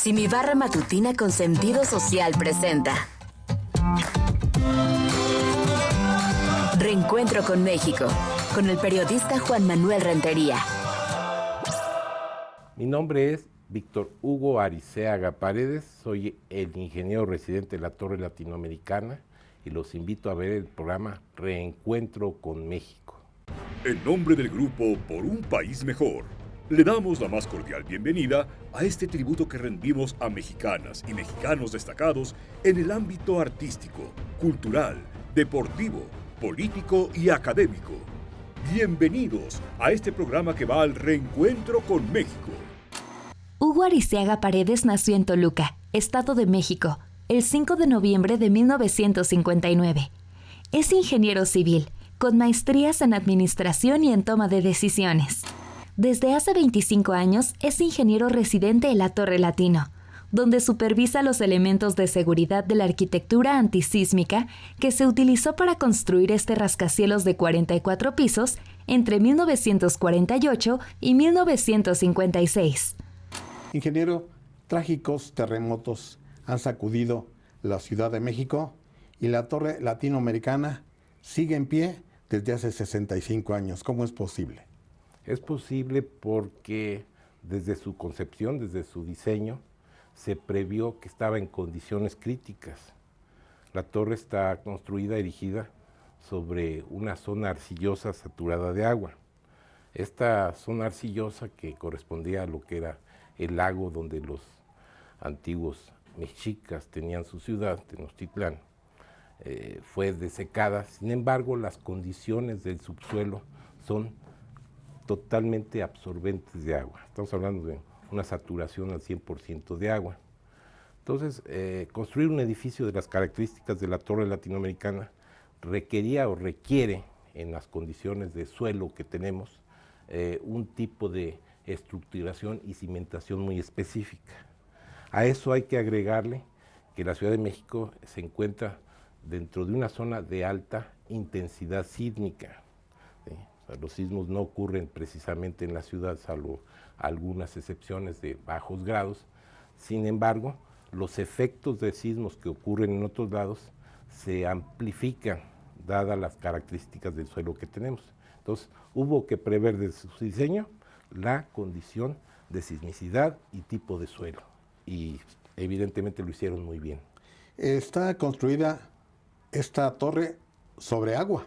Si mi barra matutina con sentido social presenta Reencuentro con México, con el periodista Juan Manuel Rentería. Mi nombre es Víctor Hugo Ariceaga Paredes, soy el ingeniero residente de la Torre Latinoamericana y los invito a ver el programa Reencuentro con México. En nombre del grupo Por un País Mejor, le damos la más cordial bienvenida a este tributo que rendimos a mexicanas y mexicanos destacados en el ámbito artístico, cultural, deportivo, político y académico. Bienvenidos a este programa que va al reencuentro con México. Hugo Ariceaga Paredes nació en Toluca, Estado de México, el 5 de noviembre de 1959. Es ingeniero civil, con maestrías en administración y en toma de decisiones. Desde hace 25 años es ingeniero residente en la Torre Latino, donde supervisa los elementos de seguridad de la arquitectura antisísmica que se utilizó para construir este rascacielos de 44 pisos entre 1948 y 1956. Ingeniero, trágicos terremotos han sacudido la Ciudad de México y la Torre Latinoamericana sigue en pie desde hace 65 años. ¿Cómo es posible? Es posible porque desde su concepción, desde su diseño, se previó que estaba en condiciones críticas. La torre está construida, erigida sobre una zona arcillosa saturada de agua. Esta zona arcillosa, que correspondía a lo que era el lago donde los antiguos mexicas tenían su ciudad, Tenochtitlán, fue desecada. Sin embargo, las condiciones del subsuelo son totalmente absorbentes de agua. Estamos hablando de una saturación al 100% de agua. Entonces, construir un edificio de las características de la Torre Latinoamericana requería o requiere, en las condiciones de suelo que tenemos, un tipo de estructuración y cimentación muy específica. A eso hay que agregarle que la Ciudad de México se encuentra dentro de una zona de alta intensidad sísmica. ¿Sí? O sea, los sismos no ocurren precisamente en la ciudad, salvo algunas excepciones de bajos grados. Sin embargo, los efectos de sismos que ocurren en otros lados se amplifican, dadas las características del suelo que tenemos. Entonces, hubo que prever desde su diseño la condición de sismicidad y tipo de suelo. Y evidentemente lo hicieron muy bien. Está construida esta torre sobre agua.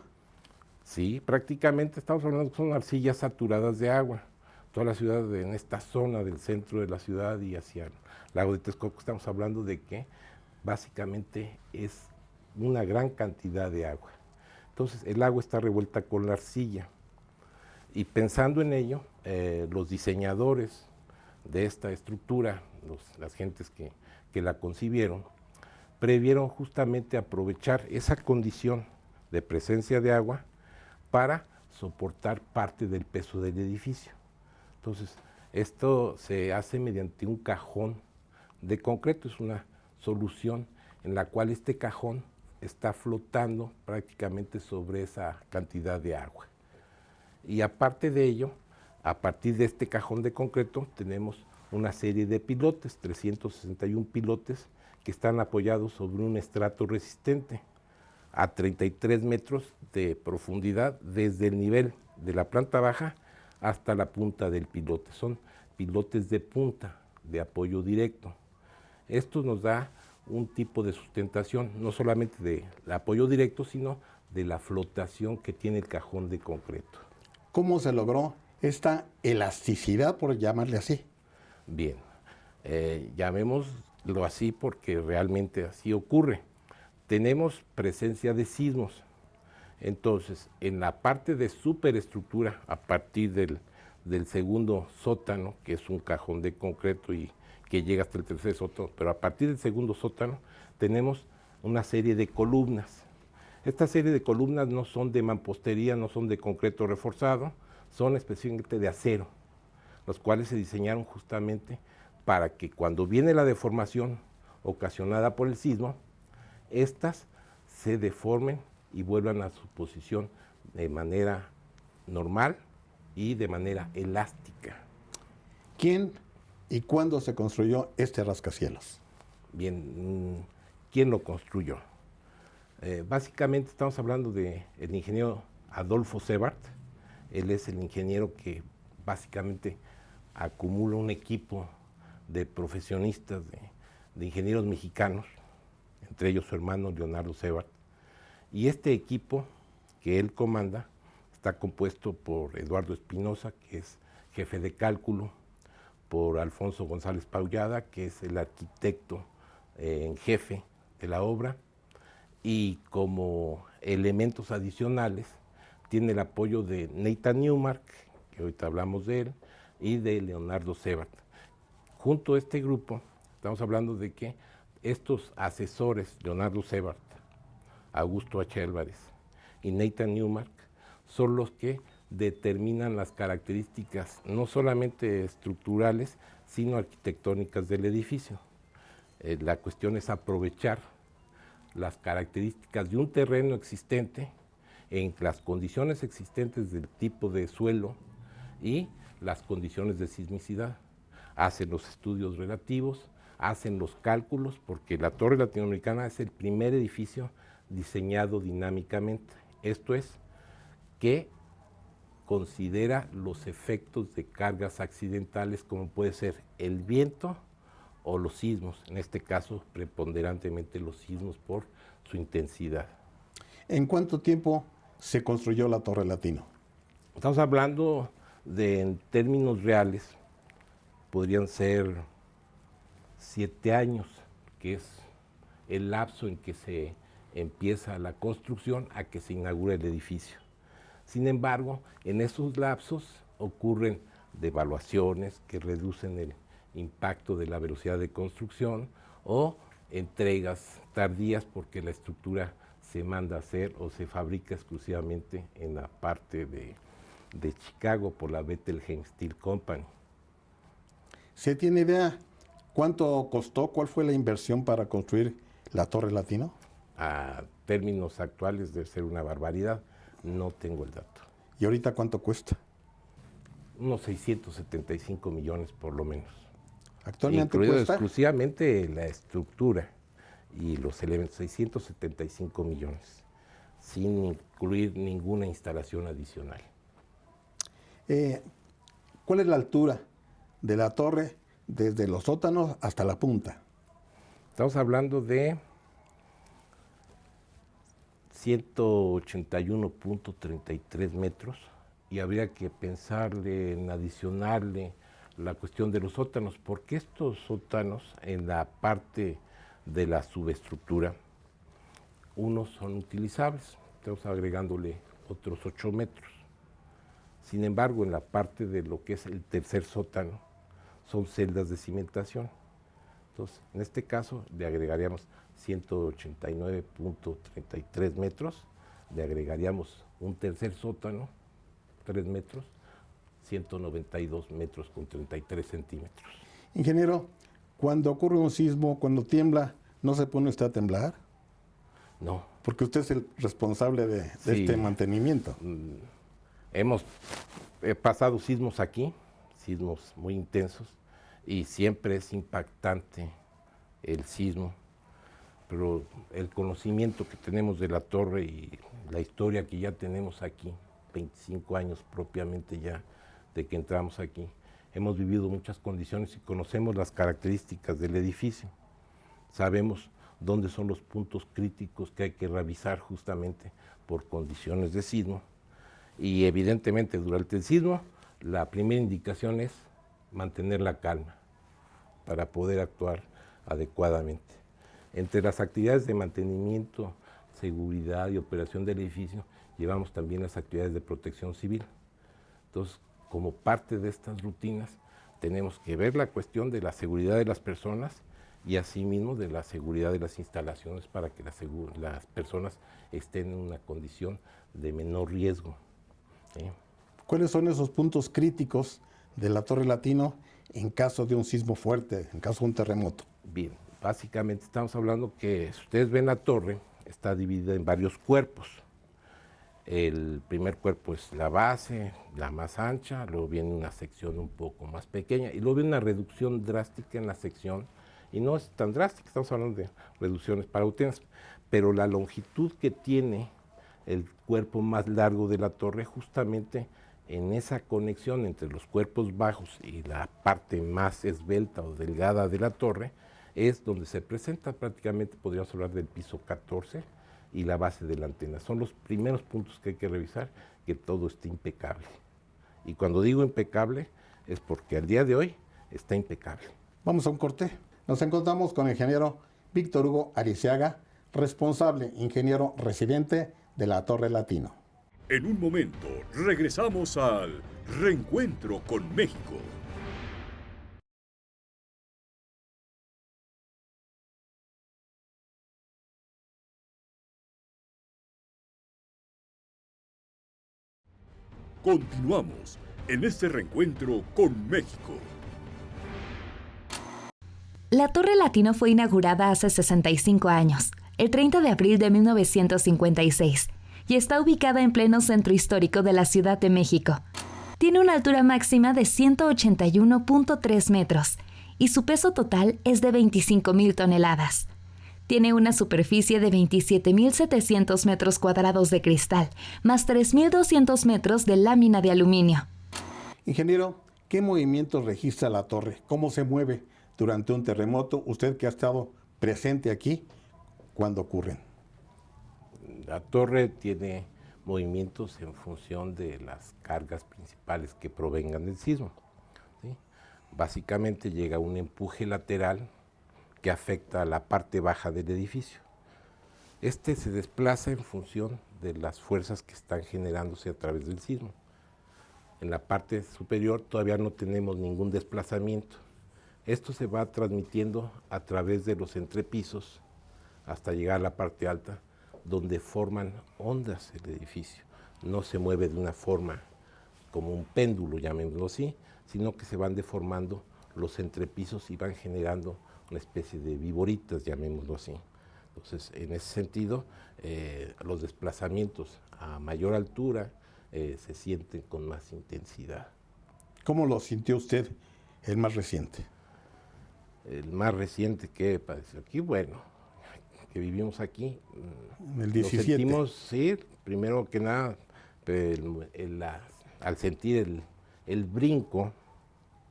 Sí, prácticamente estamos hablando que son arcillas saturadas de agua. Toda la ciudad, en esta zona del centro de la ciudad y hacia el lago de Texcoco, estamos hablando de que básicamente es una gran cantidad de agua. Entonces el agua está revuelta con la arcilla. Y pensando en ello, los diseñadores de esta estructura, las gentes que la concibieron, previeron justamente aprovechar esa condición de presencia de agua para soportar parte del peso del edificio. Entonces, esto se hace mediante un cajón de concreto. Es una solución en la cual este cajón está flotando prácticamente sobre esa cantidad de agua. Y aparte de ello, a partir de este cajón de concreto, tenemos una serie de pilotes, 361 pilotes, que están apoyados sobre un estrato resistente a 33 metros de profundidad desde el nivel de la planta baja hasta la punta del pilote. Son pilotes de punta, de apoyo directo. Esto nos da un tipo de sustentación, no solamente del apoyo directo, sino de la flotación que tiene el cajón de concreto. ¿Cómo se logró esta elasticidad, por llamarle así? Bien, llamémoslo así porque realmente así ocurre. Tenemos presencia de sismos. Entonces, en la parte de superestructura, a partir del segundo sótano, que es un cajón de concreto y que llega hasta el tercer sótano, pero a partir del segundo sótano tenemos una serie de columnas. Esta serie de columnas no son de mampostería, no son de concreto reforzado, son específicamente de acero, los cuales se diseñaron justamente para que cuando viene la deformación ocasionada por el sismo, estas se deformen y vuelvan a su posición de manera normal y de manera elástica. ¿Quién y cuándo se construyó este rascacielos? Bien, ¿quién lo construyó? Básicamente estamos hablando del ingeniero Adolfo Sebart. Él es el ingeniero que básicamente acumula un equipo de profesionistas, de ingenieros mexicanos, entre ellos su hermano Leonardo Sebart. Y este equipo que él comanda está compuesto por Eduardo Espinosa, que es jefe de cálculo, por Alfonso González Paullada, que es el arquitecto en jefe de la obra, y como elementos adicionales tiene el apoyo de Nathan Newmark, que ahorita hablamos de él, y de Leonardo Sebart. Junto a este grupo, estamos hablando de que estos asesores, Leonardo Sebart, Augusto H. Álvarez y Nathan Newmark, son los que determinan las características no solamente estructurales, sino arquitectónicas del edificio. La cuestión es aprovechar las características de un terreno existente en las condiciones existentes del tipo de suelo y las condiciones de sismicidad. Hacen los estudios relativos, hacen los cálculos, porque la Torre Latinoamericana es el primer edificio diseñado dinámicamente. Esto es, que considera los efectos de cargas accidentales como puede ser el viento o los sismos, en este caso preponderantemente los sismos por su intensidad. ¿En cuánto tiempo se construyó la Torre Latino? Estamos hablando de, en términos reales, podrían ser 7 años, que es el lapso en que se empieza la construcción a que se inaugura el edificio. Sin embargo, en esos lapsos ocurren devaluaciones que reducen el impacto de la velocidad de construcción o entregas tardías porque la estructura se manda a hacer o se fabrica exclusivamente en la parte de Chicago por la Bethlehem Steel Company. ¿Se tiene idea cuánto costó, cuál fue la inversión para construir la Torre Latino? A términos actuales debe ser una barbaridad, no tengo el dato. ¿Y ahorita cuánto cuesta? Unos 675 millones por lo menos. Actualmente incluido cuesta exclusivamente la estructura y los elementos, 675 millones, sin incluir ninguna instalación adicional. ¿Cuál es la altura de la torre desde los sótanos hasta la punta? Estamos hablando de 181.33 metros y habría que pensarle en adicionarle la cuestión de los sótanos, porque estos sótanos en la parte de la subestructura, unos son utilizables, estamos agregándole otros 8 metros. Sin embargo, en la parte de lo que es el tercer sótano, son celdas de cimentación. Entonces, en este caso, le agregaríamos 189.33 metros, le agregaríamos un tercer sótano, 3 metros, 192 metros con 33 centímetros. Ingeniero, cuando ocurre un sismo, cuando tiembla, ¿no se pone usted a temblar? No. Porque usted es el responsable de Sí. este mantenimiento. Hemos pasado sismos aquí, sismos muy intensos, y siempre es impactante el sismo, pero el conocimiento que tenemos de la torre y la historia que ya tenemos aquí, 25 años propiamente ya de que entramos aquí, hemos vivido muchas condiciones y conocemos las características del edificio. Sabemos dónde son los puntos críticos que hay que revisar justamente por condiciones de sismo. Y evidentemente durante el sismo, la primera indicación es mantener la calma para poder actuar adecuadamente. Entre las actividades de mantenimiento, seguridad y operación del edificio, llevamos también las actividades de protección civil. Entonces, como parte de estas rutinas, tenemos que ver la cuestión de la seguridad de las personas y asimismo de la seguridad de las instalaciones para que las personas estén en una condición de menor riesgo. ¿Cuáles son esos puntos críticos de la Torre Latino en caso de un sismo fuerte, en caso de un terremoto? Bien, básicamente estamos hablando que si ustedes ven la torre, está dividida en varios cuerpos. El primer cuerpo es la base, la más ancha, luego viene una sección un poco más pequeña y luego viene una reducción drástica en la sección, y no es tan drástica, estamos hablando de reducciones parautinas, pero la longitud que tiene el cuerpo más largo de la torre, justamente en esa conexión entre los cuerpos bajos y la parte más esbelta o delgada de la torre, es donde se presenta prácticamente, podríamos hablar del piso 14 y la base de la antena. Son los primeros puntos que hay que revisar, que todo esté impecable. Y cuando digo impecable, es porque al día de hoy está impecable. Vamos a un corte. Nos encontramos con el ingeniero Víctor Hugo Ariceaga, responsable ingeniero residente de la Torre Latino. En un momento regresamos al Reencuentro con México. Continuamos en este reencuentro con México. La Torre Latino fue inaugurada hace 65 años, el 30 de abril de 1956, y está ubicada en pleno centro histórico de la Ciudad de México. Tiene una altura máxima de 181.3 metros y su peso total es de 25.000 toneladas. Tiene una superficie de 27.700 metros cuadrados de cristal, más 3.200 metros de lámina de aluminio. Ingeniero, ¿qué movimientos registra la torre? ¿Cómo se mueve durante un terremoto? Usted que ha estado presente aquí, ¿cuándo ocurren? La torre tiene movimientos en función de las cargas principales que provengan del sismo, ¿sí? Básicamente llega un empuje lateral que afecta a la parte baja del edificio. Este se desplaza en función de las fuerzas que están generándose a través del sismo. En la parte superior todavía no tenemos ningún desplazamiento. Esto se va transmitiendo a través de los entrepisos hasta llegar a la parte alta, donde forman ondas el edificio. No se mueve de una forma como un péndulo, llamémoslo así, sino que se van deformando los entrepisos y van generando una especie de viboritas, llamémoslo así. Entonces, en ese sentido, los desplazamientos a mayor altura se sienten con más intensidad. ¿Cómo lo sintió usted, el más reciente? El más reciente que padeció aquí, bueno, que vivimos aquí, el 17. Lo sentimos, sí, primero que nada, al sentir el brinco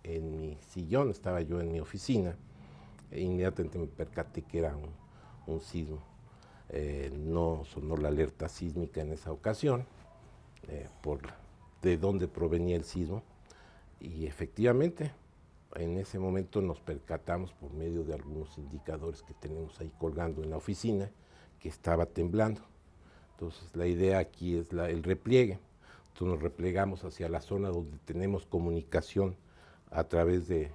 en mi sillón, estaba yo en mi oficina, e inmediatamente me percaté que era un sismo. No sonó la alerta sísmica en esa ocasión, de dónde provenía el sismo, y efectivamente en ese momento nos percatamos por medio de algunos indicadores que tenemos ahí colgando en la oficina que estaba temblando. Entonces la idea aquí es el repliegue. Entonces nos replegamos hacia la zona donde tenemos comunicación a través del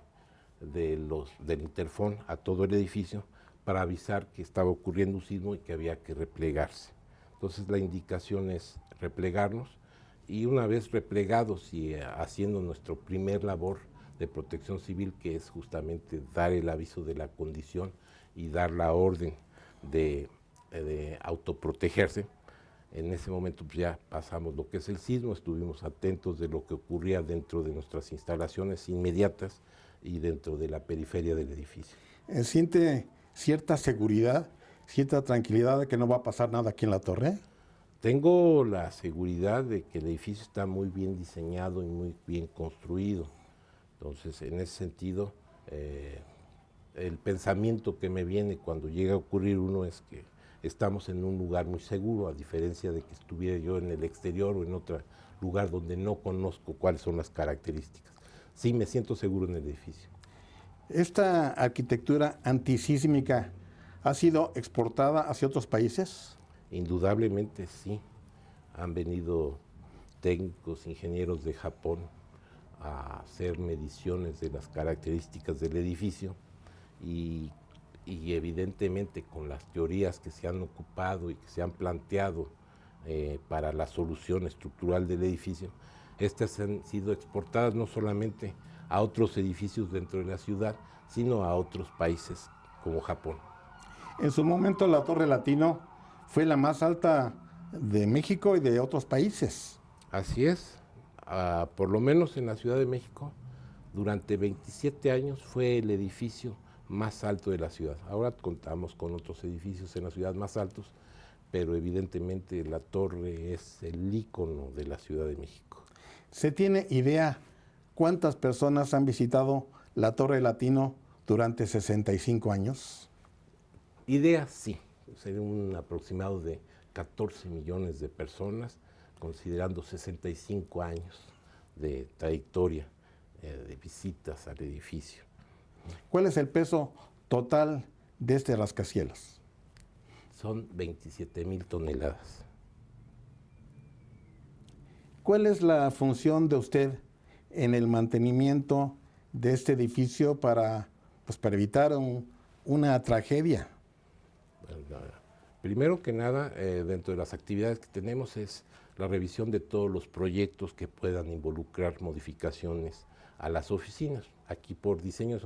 interfón a todo el edificio para avisar que estaba ocurriendo un sismo y que había que replegarse. Entonces la indicación es replegarnos, y una vez replegados y haciendo nuestro primer labor de protección civil, que es justamente dar el aviso de la condición y dar la orden de autoprotegerse, en ese momento pues ya pasamos lo que es el sismo, estuvimos atentos de lo que ocurría dentro de nuestras instalaciones inmediatas y dentro de la periferia del edificio. ¿Siente cierta seguridad, cierta tranquilidad de que no va a pasar nada aquí en la torre? Tengo la seguridad de que el edificio está muy bien diseñado y muy bien construido. Entonces, en ese sentido, el pensamiento que me viene cuando llega a ocurrir uno es que estamos en un lugar muy seguro, a diferencia de que estuviera yo en el exterior o en otro lugar donde no conozco cuáles son las características. Sí, me siento seguro en el edificio. ¿Esta arquitectura antisísmica ha sido exportada hacia otros países? Indudablemente sí. Han venido técnicos, ingenieros de Japón a hacer mediciones de las características del edificio y evidentemente con las teorías que se han ocupado y que se han planteado para la solución estructural del edificio, estas han sido exportadas no solamente a otros edificios dentro de la ciudad, sino a otros países como Japón. En su momento la Torre Latino fue la más alta de México y de otros países. Así es, por lo menos en la Ciudad de México, durante 27 años fue el edificio más alto de la ciudad. Ahora contamos con otros edificios en la ciudad más altos, pero evidentemente la torre es el ícono de la Ciudad de México. ¿Se tiene idea cuántas personas han visitado la Torre Latino durante 65 años? Idea, sí, sería un aproximado de 14 millones de personas, considerando 65 años de trayectoria de visitas al edificio. ¿Cuál es el peso total de este rascacielos? Son 27,000 toneladas. ¿Cuál es la función de usted en el mantenimiento de este edificio para evitar una tragedia? Primero que nada, dentro de las actividades que tenemos es la revisión de todos los proyectos que puedan involucrar modificaciones a las oficinas. Aquí por diseño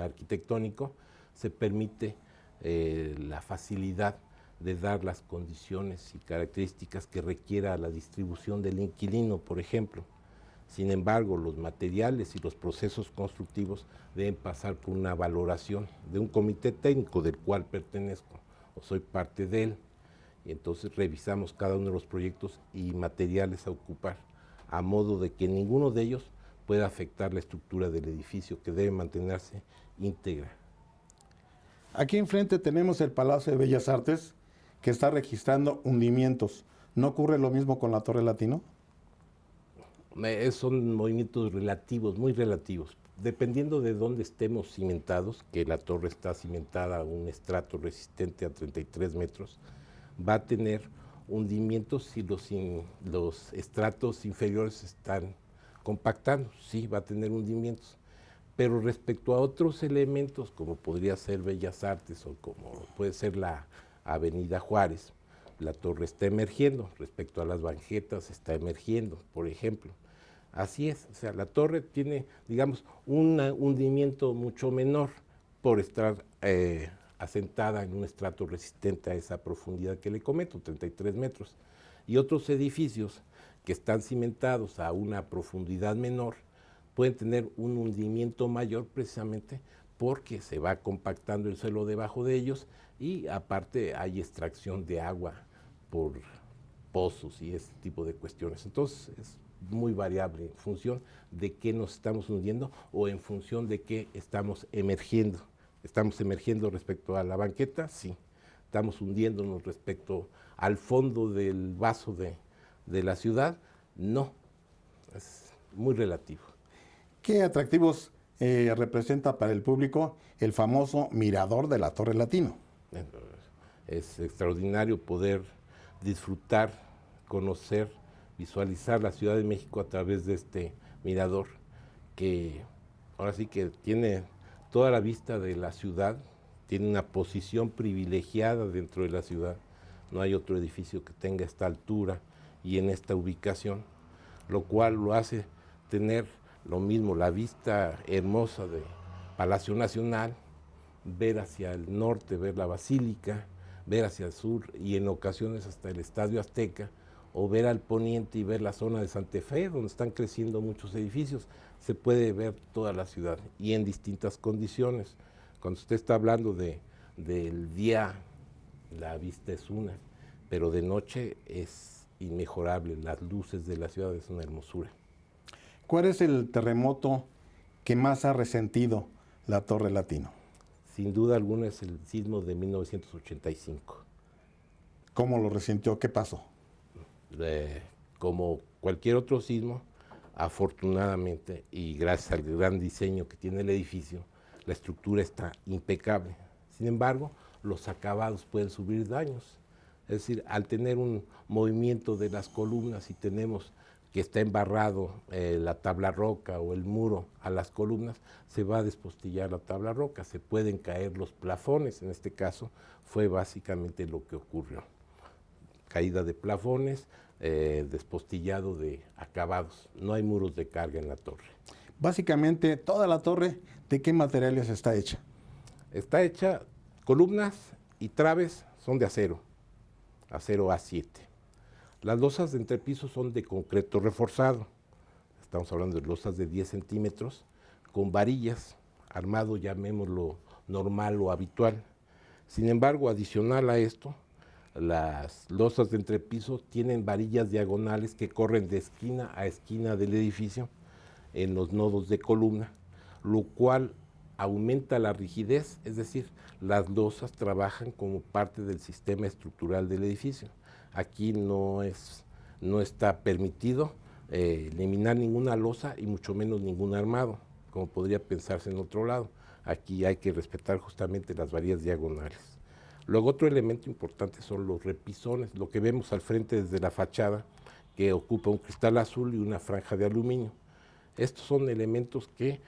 arquitectónico se permite la facilidad de dar las condiciones y características que requiera la distribución del inquilino, por ejemplo. Sin embargo, los materiales y los procesos constructivos deben pasar por una valoración de un comité técnico del cual pertenezco o soy parte de él. Y entonces revisamos cada uno de los proyectos y materiales a ocupar, a modo de que ninguno de ellos pueda afectar la estructura del edificio, que debe mantenerse íntegra. Aquí enfrente tenemos el Palacio de Bellas Artes, que está registrando hundimientos. ¿No ocurre lo mismo con la Torre Latino? Son movimientos relativos, muy relativos. Dependiendo de dónde estemos cimentados, que la torre está cimentada a un estrato resistente a 33 metros, va a tener hundimientos si los estratos inferiores están compactando, sí, va a tener hundimientos. Pero respecto a otros elementos, como podría ser Bellas Artes o como puede ser la Avenida Juárez, la torre está emergiendo, respecto a las banquetas está emergiendo, por ejemplo. Así es, o sea, la torre tiene, digamos, un hundimiento mucho menor por estar asentada en un estrato resistente a esa profundidad que le comento, 33 metros. Y otros edificios que están cimentados a una profundidad menor pueden tener un hundimiento mayor precisamente porque se va compactando el suelo debajo de ellos y aparte hay extracción de agua por pozos y ese tipo de cuestiones. Entonces es muy variable en función de qué nos estamos hundiendo o en función de qué estamos emergiendo. ¿Estamos emergiendo respecto a la banqueta? Sí. ¿Estamos hundiéndonos respecto al fondo del vaso de la ciudad? No. Es muy relativo. ¿Qué atractivos representa para el público el famoso mirador de la Torre Latino? Es extraordinario poder disfrutar, conocer, visualizar la Ciudad de México a través de este mirador, que ahora sí que tiene toda la vista de la ciudad, tiene una posición privilegiada dentro de la ciudad. No hay otro edificio que tenga esta altura y en esta ubicación, lo cual lo hace tener lo mismo, la vista hermosa de Palacio Nacional, ver hacia el norte, ver la Basílica, ver hacia el sur y en ocasiones hasta el Estadio Azteca, o ver al poniente y ver la zona de Santa Fe, donde están creciendo muchos edificios. Se puede ver toda la ciudad y en distintas condiciones. Cuando usted está hablando del día, la vista es una, pero de noche es inmejorable. Las luces de la ciudad es una hermosura. ¿Cuál es el terremoto que más ha resentido la Torre Latino? Sin duda alguna es el sismo de 1985. ¿Cómo lo resintió? ¿Qué pasó? Como cualquier otro sismo, afortunadamente y gracias al gran diseño que tiene el edificio, la estructura está impecable. Sin embargo, los acabados pueden sufrir daños. Es decir, al tener un movimiento de las columnas y tenemos que está embarrado la tabla roca o el muro a las columnas, se va a despostillar la tabla roca, se pueden caer los plafones. En este caso fue básicamente lo que ocurrió. Caída de plafones, despostillado de acabados. No hay muros de carga en la torre. Básicamente, toda la torre, ¿de qué materiales está hecha? Está hecha, columnas y traves son de acero A7. Las losas de entrepiso son de concreto reforzado. Estamos hablando de losas de 10 centímetros con varillas, armado, llamémoslo normal o habitual. Sin embargo, adicional a esto, las losas de entrepiso tienen varillas diagonales que corren de esquina a esquina del edificio en los nodos de columna, lo cual aumenta la rigidez, es decir, las losas trabajan como parte del sistema estructural del edificio. Aquí no está permitido eliminar ninguna losa y mucho menos ningún armado, como podría pensarse en otro lado. Aquí hay que respetar justamente las varillas diagonales. Luego, otro elemento importante son los repisones, lo que vemos al frente desde la fachada, que ocupa un cristal azul y una franja de aluminio. Estos son elementos que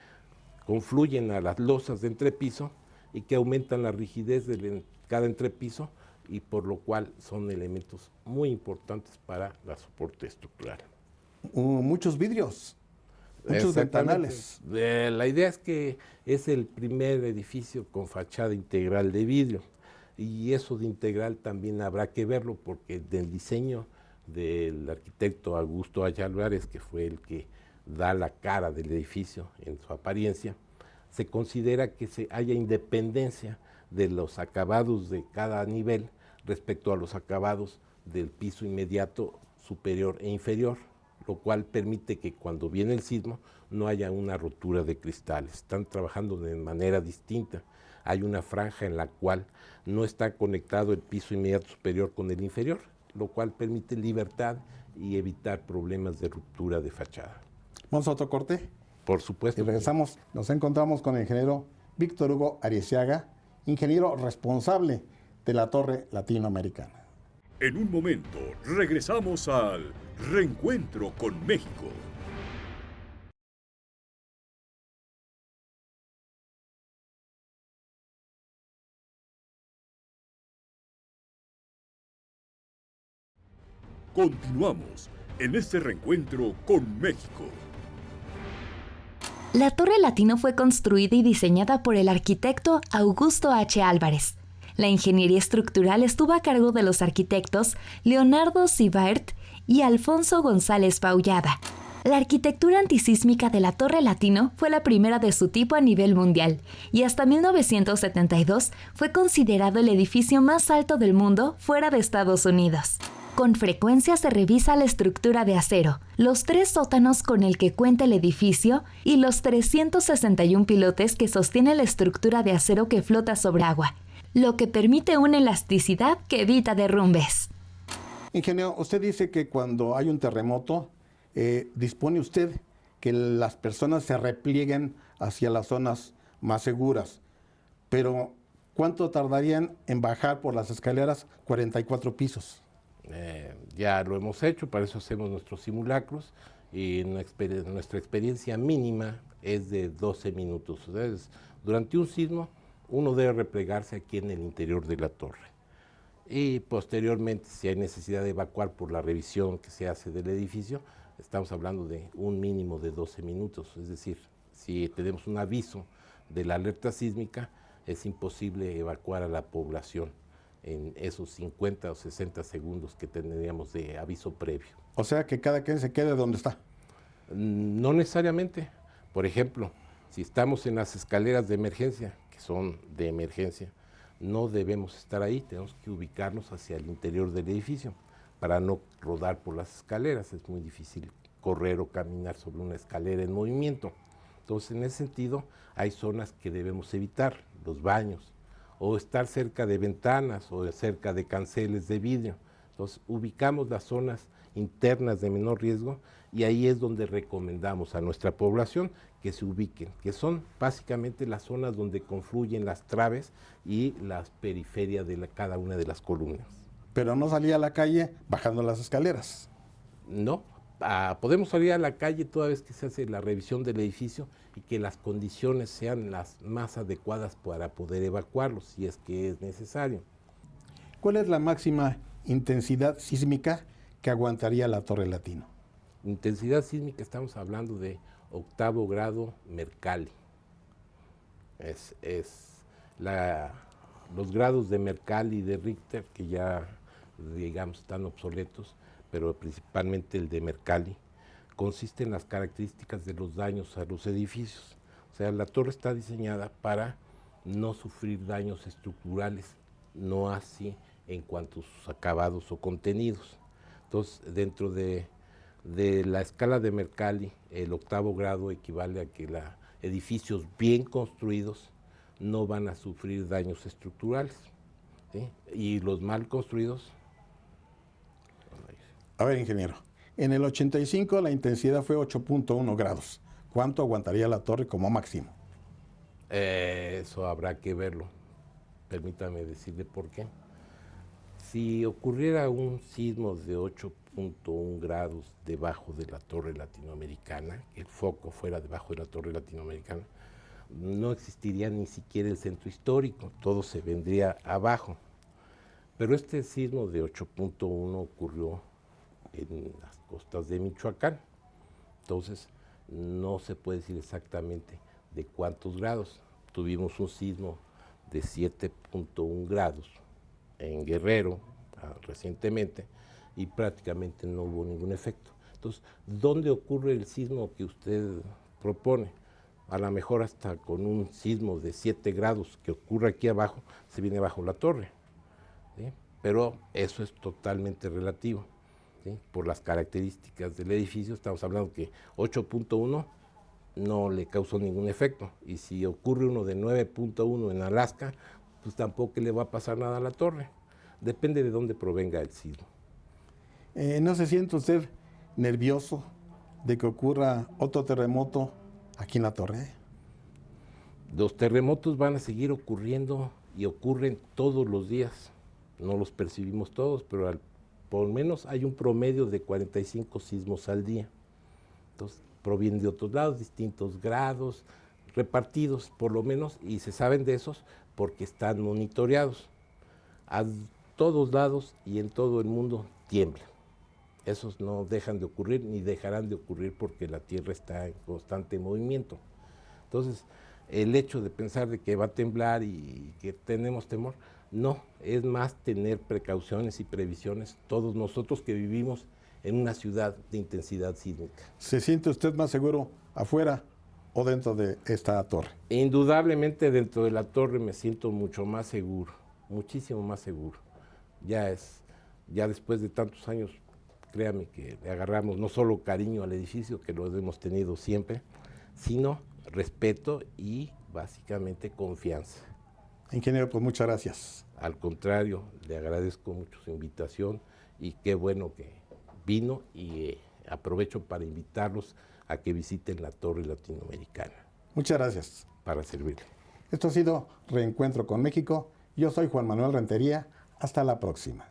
confluyen a las losas de entrepiso y que aumentan la rigidez de cada entrepiso, y por lo cual son elementos muy importantes para la soporte estructural. Muchos vidrios, muchos ventanales. La idea es que es el primer edificio con fachada integral de vidrio, y eso de integral también habrá que verlo, porque del diseño del arquitecto Augusto Aya Álvarez, que fue el que da la cara del edificio en su apariencia, se considera que haya independencia de los acabados de cada nivel respecto a los acabados del piso inmediato, superior e inferior, lo cual permite que cuando viene el sismo no haya una rotura de cristales. Están trabajando de manera distinta. Hay una franja en la cual no está conectado el piso inmediato superior con el inferior, lo cual permite libertad y evitar problemas de ruptura de fachada. Vamos a otro corte. Por supuesto. Y regresamos, nos encontramos con el ingeniero Víctor Hugo Ariceaga, ingeniero responsable de la Torre Latinoamericana. En un momento regresamos al Reencuentro con México. Continuamos en este reencuentro con México. La Torre Latino fue construida y diseñada por el arquitecto Augusto H. Álvarez. La ingeniería estructural estuvo a cargo de los arquitectos Leonardo Sibart y Alfonso González Paullada. La arquitectura antisísmica de la Torre Latino fue la primera de su tipo a nivel mundial, y hasta 1972 fue considerado el edificio más alto del mundo fuera de Estados Unidos. Con frecuencia se revisa la estructura de acero, los 3 sótanos con el que cuenta el edificio y los 361 pilotes que sostienen la estructura de acero que flota sobre agua, lo que permite una elasticidad que evita derrumbes. Ingeniero, usted dice que cuando hay un terremoto, dispone usted que las personas se replieguen hacia las zonas más seguras, pero ¿cuánto tardarían en bajar por las escaleras 44 pisos? Ya lo hemos hecho, para eso hacemos nuestros simulacros, y nuestra experiencia mínima es de 12 minutos. Entonces, durante un sismo, uno debe replegarse aquí en el interior de la torre. Y posteriormente, si hay necesidad de evacuar por la revisión que se hace del edificio, estamos hablando de un mínimo de 12 minutos. Es decir, si tenemos un aviso de la alerta sísmica, es imposible evacuar a la población en esos 50 o 60 segundos que tendríamos de aviso previo. O sea que cada quien se quede donde está. No necesariamente. Por ejemplo, si estamos en las escaleras de emergencia, que son de emergencia, no debemos estar ahí, tenemos que ubicarnos hacia el interior del edificio para no rodar por las escaleras. Es muy difícil correr o caminar sobre una escalera en movimiento. Entonces, en ese sentido, hay zonas que debemos evitar, los baños, o estar cerca de ventanas o cerca de canceles de vidrio. Entonces, ubicamos las zonas internas de menor riesgo, y ahí es donde recomendamos a nuestra población que se ubiquen, que son básicamente las zonas donde confluyen las traves y las periferias de cada una de las columnas. Pero no salir a la calle bajando las escaleras. No, podemos salir a la calle toda vez que se hace la revisión del edificio y que las condiciones sean las más adecuadas para poder evacuarlos, si es que es necesario. ¿Cuál es la máxima intensidad sísmica que aguantaría la Torre Latino? Intensidad sísmica, estamos hablando de 8º grado Mercalli. Los grados de Mercalli y de Richter, que ya, digamos, están obsoletos, pero principalmente el de Mercalli, consiste en las características de los daños a los edificios. O sea, la torre está diseñada para no sufrir daños estructurales, no así en cuanto a sus acabados o contenidos. Entonces, dentro de la escala de Mercalli, el 8º grado equivale a que edificios bien construidos no van a sufrir daños estructurales, ¿sí? Y los mal construidos... A ver, ingeniero, en el 85 la intensidad fue 8.1 grados. ¿Cuánto aguantaría la torre como máximo? Eso habrá que verlo. Permítame decirle por qué. Si ocurriera un sismo de 8.1 grados debajo de la torre latinoamericana, que el foco fuera debajo de la torre latinoamericana, no existiría ni siquiera el centro histórico, todo se vendría abajo. Pero este sismo de 8.1 ocurrió en las costas de Michoacán, entonces no se puede decir exactamente de cuántos grados. Tuvimos un sismo de 7.1 grados en Guerrero recientemente y prácticamente no hubo ningún efecto. Entonces, ¿dónde ocurre el sismo que usted propone? A lo mejor hasta con un sismo de 7 grados que ocurre aquí abajo, se viene bajo la torre, ¿sí? Pero eso es totalmente relativo, ¿sí? Por las características del edificio, estamos hablando que 8.1 no le causó ningún efecto, y si ocurre uno de 9.1 en Alaska, pues tampoco le va a pasar nada a la torre. Depende de dónde provenga el sismo. ¿No se siente usted nervioso de que ocurra otro terremoto aquí en la torre? Los terremotos van a seguir ocurriendo y ocurren todos los días. No los percibimos todos, pero por lo menos hay un promedio de 45 sismos al día. Entonces, provienen de otros lados, distintos grados, repartidos por lo menos, y se saben de esos porque están monitoreados. A todos lados y en todo el mundo tiembla. Esos no dejan de ocurrir ni dejarán de ocurrir porque la Tierra está en constante movimiento. Entonces, el hecho de pensar de que va a temblar y que tenemos temor, no, es más tener precauciones y previsiones todos nosotros que vivimos en una ciudad de intensidad sísmica. ¿Se siente usted más seguro afuera o dentro de esta torre? Indudablemente dentro de la torre me siento mucho más seguro, muchísimo más seguro. Ya después de tantos años, créame que le agarramos no solo cariño al edificio, que lo hemos tenido siempre, sino respeto y básicamente confianza. Ingeniero, pues muchas gracias. Al contrario, le agradezco mucho su invitación y qué bueno que vino, y aprovecho para invitarlos a que visiten la Torre Latinoamericana. Muchas gracias. Para servirle. Esto ha sido Reencuentro con México. Yo soy Juan Manuel Rentería. Hasta la próxima.